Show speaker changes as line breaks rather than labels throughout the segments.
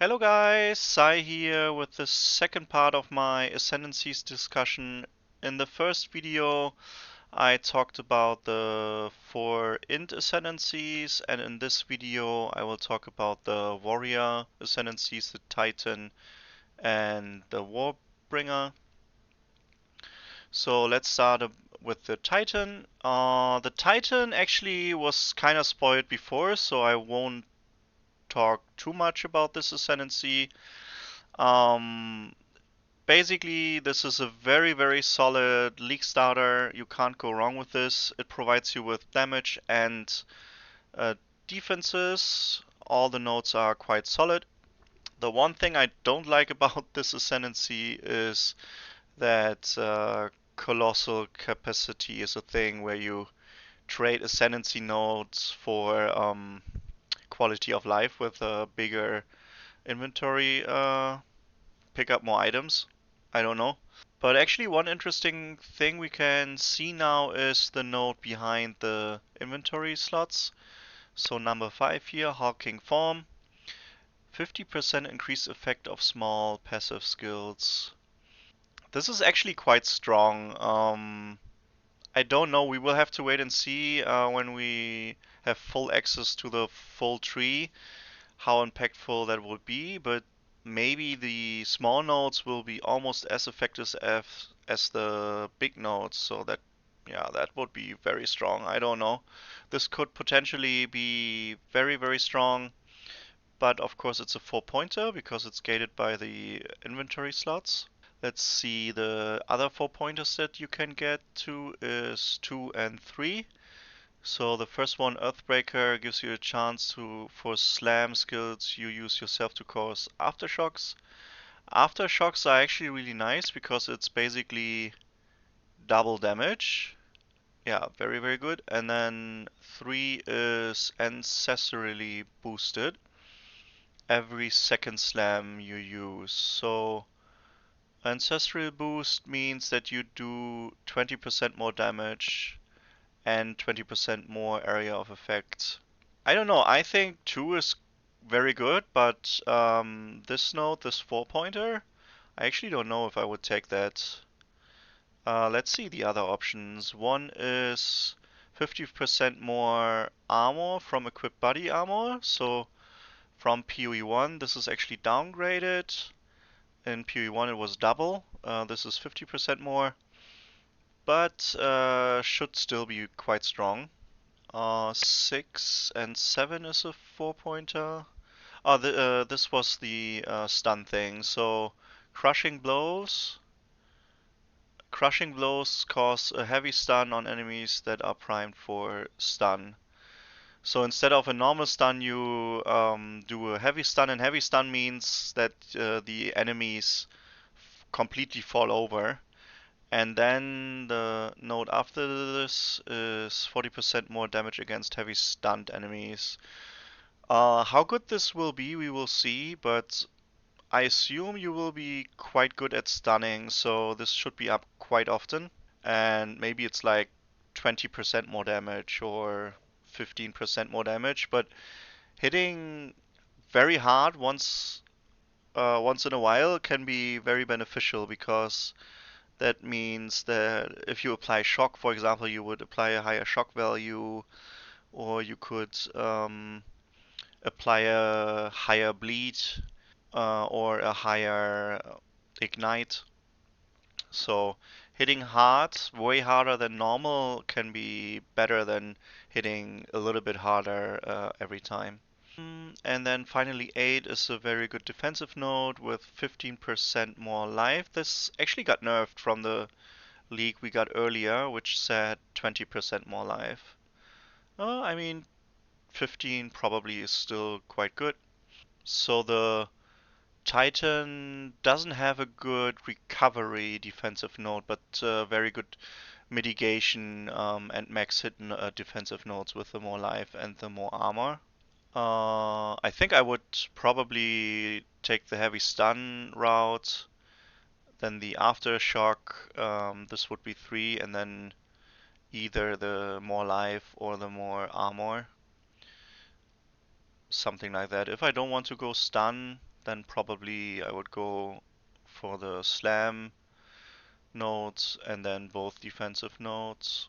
Hello guys, Sai here with the second part of my Ascendencies discussion. In the first video I talked about the four int Ascendencies, and in this video I will talk about the warrior Ascendencies, the Titan and the Warbringer. So let's start with the Titan. The Titan actually was kind of spoiled before, so I won't talk too much about this Ascendancy. Um, Basically, this is a very, very solid league starter. You can't go wrong with this. It provides you with damage and uh, defenses. All the nodes are quite solid. The one thing I don't like about this Ascendancy is that colossal capacity is a thing where you trade Ascendancy nodes for quality of life with a bigger inventory, pick up more items. I don't know. But actually, one interesting thing we can see now is the node behind the inventory slots. So number 5 here, Hawking Form. 50% increased effect of small passive skills. This is actually quite strong. I don't know, we will have to wait and see when we have full access to the full tree how impactful that will be, but maybe the small nodes will be almost as effective as the big nodes, so that yeah, that would be very strong. I don't know. This could potentially be very, very strong, but of course it's a four-pointer because it's gated by the inventory slots. Let's see, the other four-pointers that you can get to is 2 and 3. So the first one, Earthbreaker, gives you a chance to, for slam skills, you use yourself to cause aftershocks. Aftershocks are actually really nice because it's basically double damage. Yeah, very, very good. And then 3 is ancestrally boosted every second slam you use. So ancestral boost means that you do 20% more damage and 20% more area of effect. I don't know. I think 2 is very good, but this node, this four-pointer, I actually don't know if I would take that. Let's see the other options. One is 50% more armor from equipped body armor. So from PoE 1, this is actually downgraded. In PoE 1, it was double. This is 50% more, but should still be quite strong. 6 and 7 is a four-pointer. This was the stun thing. So, crushing blows. Crushing blows cause a heavy stun on enemies that are primed for stun. So instead of a normal stun, you do a heavy stun, and heavy stun means that the enemies completely fall over. And then the node after this is 40% more damage against heavy stunned enemies. How good this will be, we will see, but I assume you will be quite good at stunning, so this should be up quite often. And maybe it's like 20% more damage or 15% more damage, but hitting very hard once in a while can be very beneficial because that means that if you apply shock, for example, you would apply a higher shock value, or you could apply a higher bleed or a higher ignite. So hitting hard, way harder than normal, can be better than hitting a little bit harder every time. And then finally 8 is a very good defensive node with 15% more life. This actually got nerfed from the league we got earlier, which said 20% more life. I mean, 15 probably is still quite good. So the Titan doesn't have a good recovery defensive node, but very good mitigation and max hit defensive nodes with the more life and the more armor. I think I would probably take the heavy stun route, then the aftershock. This would be 3, and then either the more life or the more armor, something like that. If I don't want to go stun, then probably I would go for the slam nodes and then both defensive nodes.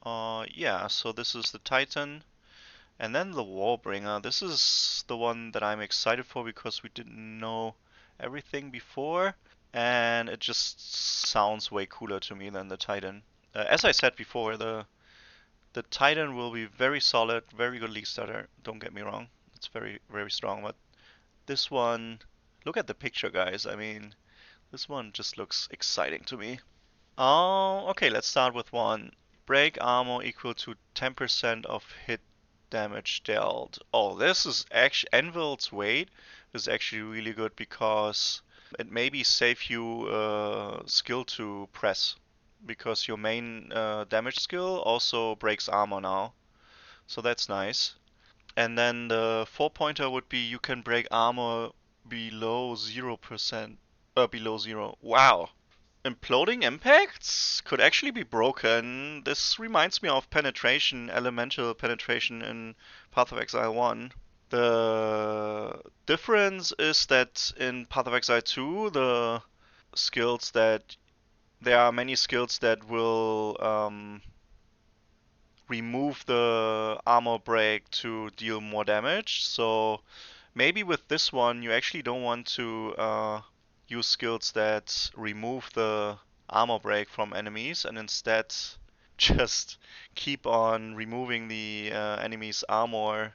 Yeah, so this is the Titan. And then the Warbringer. This is the one that I'm excited for because we didn't know everything before. And it just sounds way cooler to me than the Titan. As I said before, the Titan will be very solid, very good league starter. Don't get me wrong, it's very very strong. But this one, look at the picture, guys. I mean, this one just looks exciting to me. Oh, okay. Let's start with one. Break armor equal to 10% of hit damage dealt. Oh, this is actually Anvil's weight is actually really good because it maybe save you skill to press because your main damage skill also breaks armor now. So that's nice. And then the 4-pointer would be you can break armor below 0%. Below 0. Wow. Imploding impacts could actually be broken. This reminds me of penetration, elemental penetration in Path of Exile 1. The difference is that in Path of Exile 2, the skills that there are many skills that will remove the armor break to deal more damage. So maybe with this one, you actually don't want to use skills that remove the armor break from enemies and instead just keep on removing the enemy's armor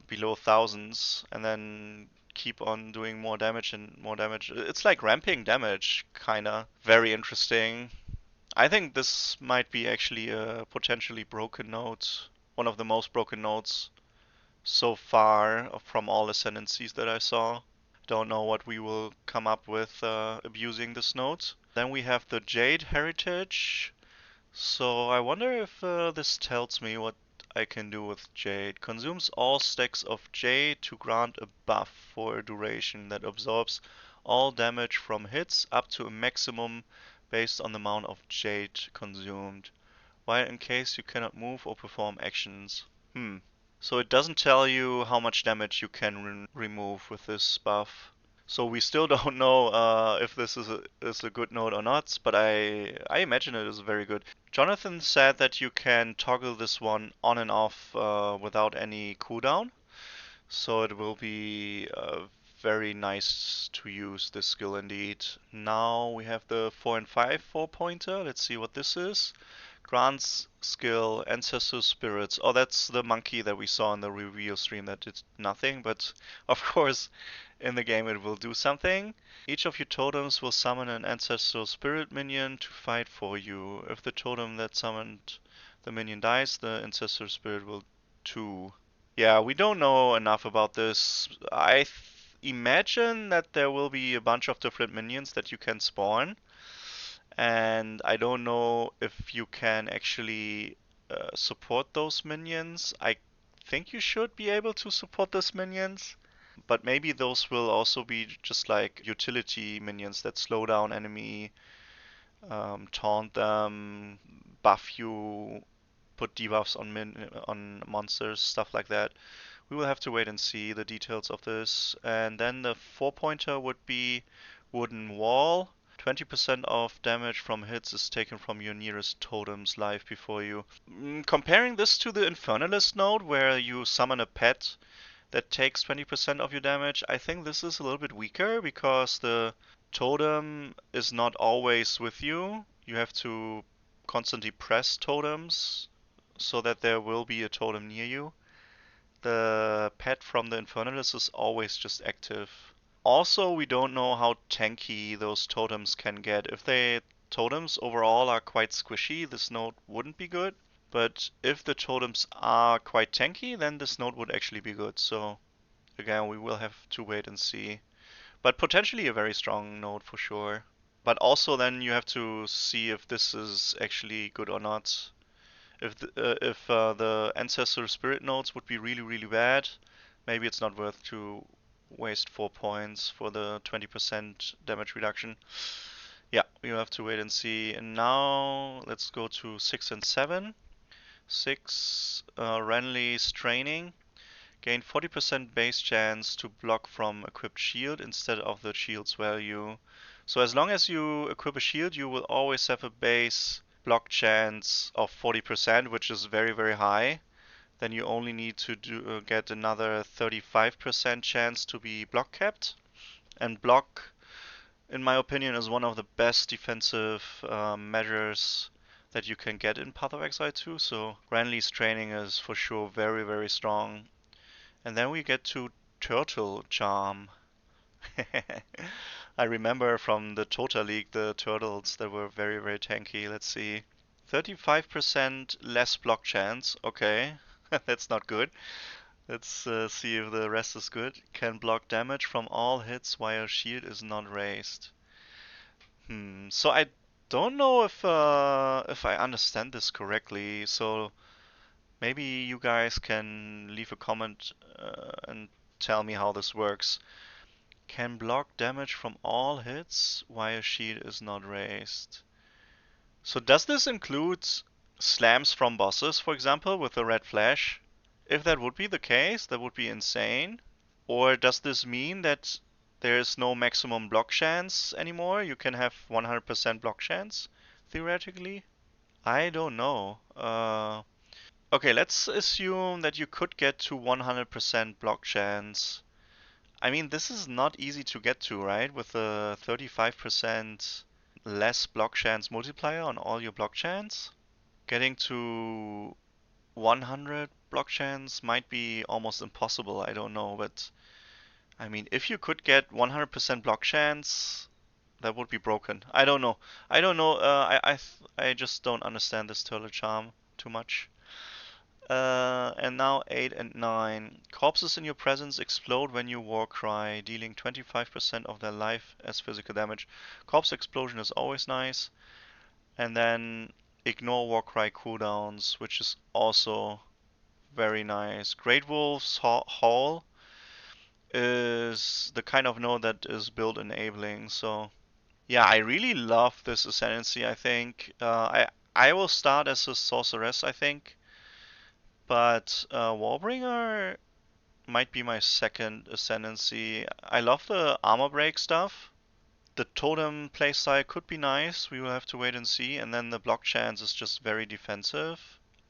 below thousands and then keep on doing more damage and more damage. It's like ramping damage, kinda. Very interesting. I think this might be actually a potentially broken node, one of the most broken nodes so far from all Ascendencies that I saw. Don't know what we will come up with abusing this node. Then we have the Jade Heritage. So I wonder if this tells me what I can do with Jade. Consumes all stacks of Jade to grant a buff for a duration that absorbs all damage from hits up to a maximum based on the amount of Jade consumed, while in case you cannot move or perform actions. So it doesn't tell you how much damage you can remove with this buff. So we still don't know if this is a good node or not, but I imagine it is very good. Jonathan said that you can toggle this one on and off without any cooldown, so it will be very nice to use this skill indeed. Now we have the 4 and 5 4-pointer. Let's see what this is. Grants skill, Ancestor Spirits. Oh, that's the monkey that we saw in the reveal stream that did nothing, but of course in the game it will do something. Each of your totems will summon an Ancestral Spirit minion to fight for you. If the totem that summoned the minion dies, the Ancestral Spirit will too. Yeah, we don't know enough about this. Imagine that there will be a bunch of different minions that you can spawn, and I don't know if you can actually support those minions. I think you should be able to support those minions, but maybe those will also be just like utility minions that slow down enemy, taunt them, buff you, put debuffs on on monsters, stuff like that. We will have to wait and see the details of this. And then the 4-pointer would be Wooden Wall. 20% of damage from hits is taken from your nearest totem's life before you. Comparing this to the Infernalist node, where you summon a pet that takes 20% of your damage, I think this is a little bit weaker because the totem is not always with you. You have to constantly press totems so that there will be a totem near you. The pet from the Infernalist is always just active. Also, we don't know how tanky those totems can get. If they totems overall are quite squishy, this node wouldn't be good. But if the totems are quite tanky, then this node would actually be good. So again, we will have to wait and see. But potentially a very strong node for sure. But also then you have to see if this is actually good or not. If the Ancestor Spirit nodes would be really, really bad, maybe it's not worth to waste 4 points for the 20% damage reduction. Yeah, we have to wait and see. And now let's go to 6 and 7. 6, Renly's Training. Gain 40% base chance to block from equipped shield instead of the shield's value. So as long as you equip a shield, you will always have a base block chance of 40%, which is very, very high. Then you only need to get another 35% chance to be block capped. And block, in my opinion, is one of the best defensive measures that you can get in Path of Exile 2. So Granly's training is for sure very, very strong. And then we get to Turtle Charm. I remember from the Tota League the turtles that were very, very tanky. Let's see. 35% less block chance. Okay, that's not good. Let's see if the rest is good. Can block damage from all hits while shield is not raised. So I don't know if I understand this correctly. So maybe you guys can leave a comment and tell me how this works. Can block damage from all hits while shield is not raised. So does this include slams from bosses, for example, with a red flash? If that would be the case, that would be insane. Or does this mean that there's no maximum block chance anymore? You can have 100% block chance, theoretically? I don't know. Okay, let's assume that you could get to 100% block chance. I mean, this is not easy to get to, right? With a 35% less block chance multiplier on all your block chance. Getting to 100 block chance might be almost impossible, I don't know, but I mean, if you could get 100% block chance, that would be broken. I don't know. I don't know. I just don't understand this turtle charm too much. And now 8 and 9. Corpses in your presence explode when you war cry, dealing 25% of their life as physical damage. Corpse explosion is always nice. And then ignore war cry cooldowns, which is also very nice. Great Wolf's Hall is the kind of node that is build enabling. So yeah, I really love this Ascendancy. I think I will start as a Sorceress, I think, but Warbringer might be my second Ascendancy. I love the armor break stuff. The totem playstyle could be nice. We will have to wait and see. And then the block chance is just very defensive.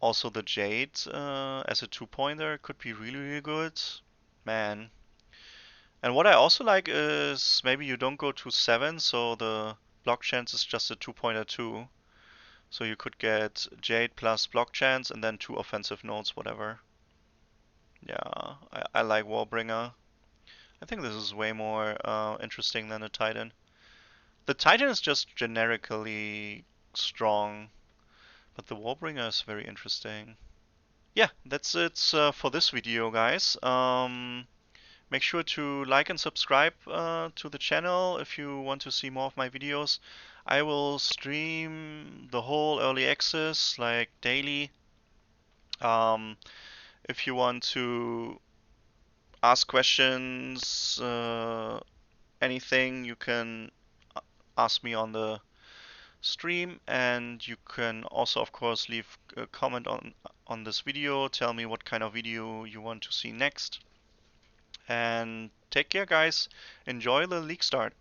Also, the Jade as a two-pointer could be really, really good. Man. And what I also like is maybe you don't go to 7, so the block chance is just a two-pointer too. So you could get Jade plus block chance and then 2 offensive nodes, whatever. Yeah, I like Warbringer. I think this is way more interesting than a Titan. The Titan is just generically strong, but the Warbringer is very interesting. Yeah, that's it for this video, guys. Make sure to like and subscribe to the channel if you want to see more of my videos. I will stream the whole early access, like daily. Um, if you want to ask questions, anything, you can ask me on the stream, and you can also, of course, leave a comment on this video. Tell me what kind of video you want to see next. And take care, guys. Enjoy the league start.